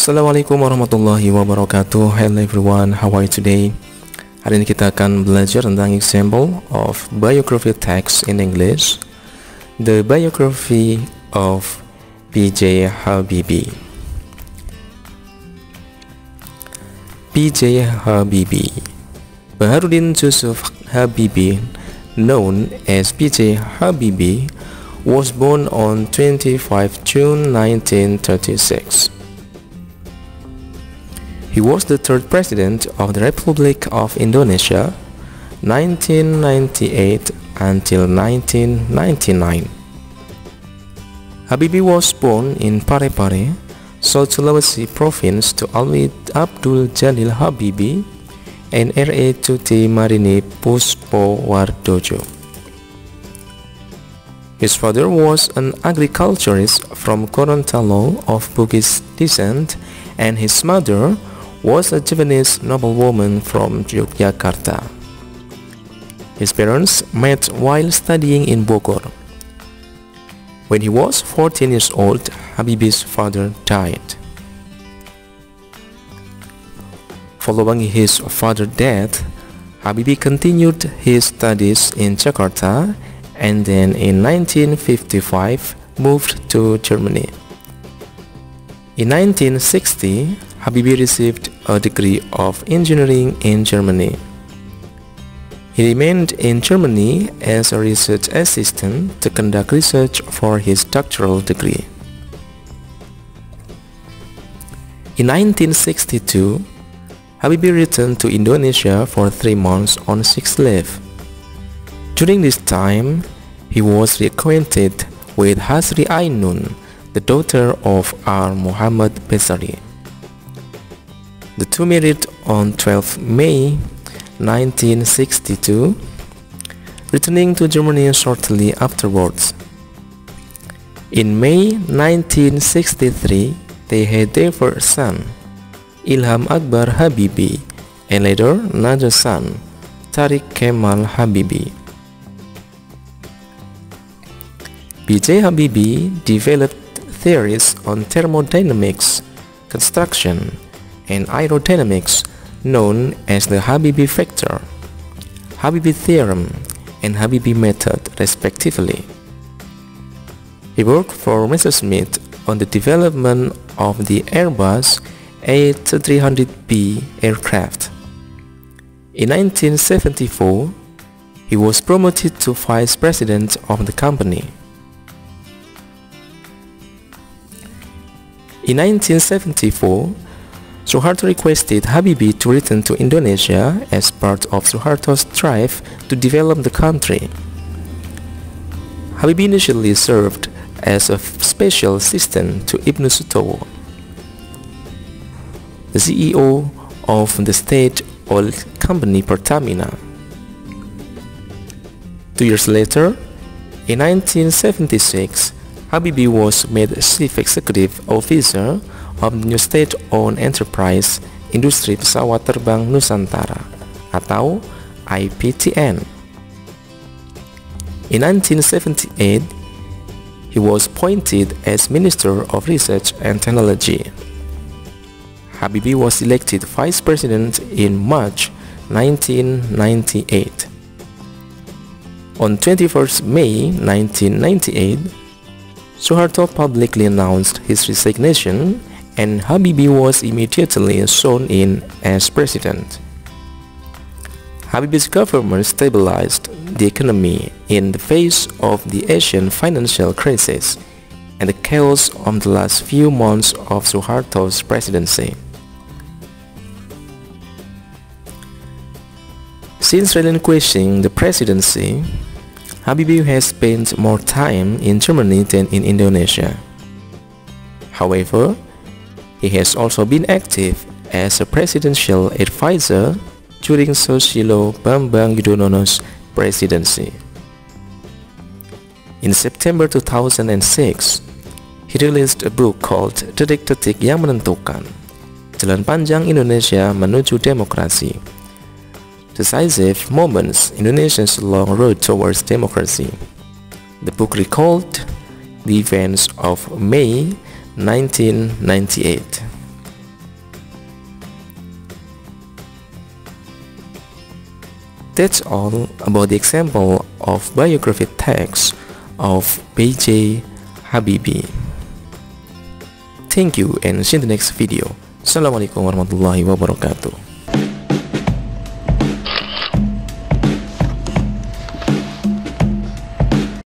Assalamualaikum warahmatullahi wabarakatuh. Hello everyone, how are you today? Hari ini kita akan belajar tentang example of biography text in English. The biography of B.J. Habibie. B.J. Habibie. Baharudin Joseph Habibie, known as B.J. Habibie, was born on 25 June 1936. He was the third president of the Republic of Indonesia, 1998 until 1999. Habibie was born in Parepare, South Sulawesi Province to Alwi Abdul Jalil Habibie and R.A. Tuti Marini Puspowardojo. His father was an agriculturist from Gorontalo of Bugis descent, and his mother was a Javanese noblewoman from Yogyakarta. His parents met while studying in Bogor. When he was 14 years old, Habibie's father died. Following his father's death, Habibie continued his studies in Jakarta and then in 1955 moved to Germany. In 1960, Habibie received a degree of engineering in Germany. He remained in Germany as a research assistant to conduct research for his doctoral degree. In 1962, Habibie returned to Indonesia for 3 months on sick leave. During this time, he was reacquainted with Hasri Ainun, the daughter of R. Muhammad Besari. The two married on 12 May 1962, returning to Germany shortly afterwards. In May 1963, they had their first son, Ilham Akbar Habibie, and later another son, Tariq Kemal Habibie. B.J. Habibie developed theories on thermodynamics, construction, and aerodynamics known as the Habibie factor, Habibie theorem, and Habibie method respectively. He worked for Messerschmitt on the development of the Airbus A300B aircraft. In 1974, he was promoted to vice president of the company. In 1974, Suharto requested Habibie to return to Indonesia as part of Suharto's drive to develop the country. Habibie initially served as a special assistant to Ibnu Sutowo, the CEO of the state-owned company Pertamina. 2 years later, in 1976, Habibie was made Chief Executive Officer of the new state-owned enterprise Industri Pesawat Terbang Nusantara atau IPTN. In 1978, he was appointed as Minister of Research and Technology. Habibie was elected Vice President in March 1998. On 21st May 1998, Suharto publicly announced his resignation, and Habibie was immediately sworn in as president. Habibie's government stabilized the economy in the face of the Asian financial crisis and the chaos of the last few months of Suharto's presidency. Since relinquishing the presidency, Habibie has spent more time in Germany than in Indonesia. However, he has also been active as a presidential advisor during Susilo Bambang Yudhoyono's presidency. In September 2006, he released a book called Detik-Detik yang Menentukan, Jalan Panjang Indonesia Menuju Demokrasi, Decisive Moments, Indonesia's Long Road Towards Democracy. The book recalled the events of May 1998. That's all about the example of biography text of B.J. Habibie. Thank you and see you in the next video. Assalamualaikum warahmatullahi wabarakatuh.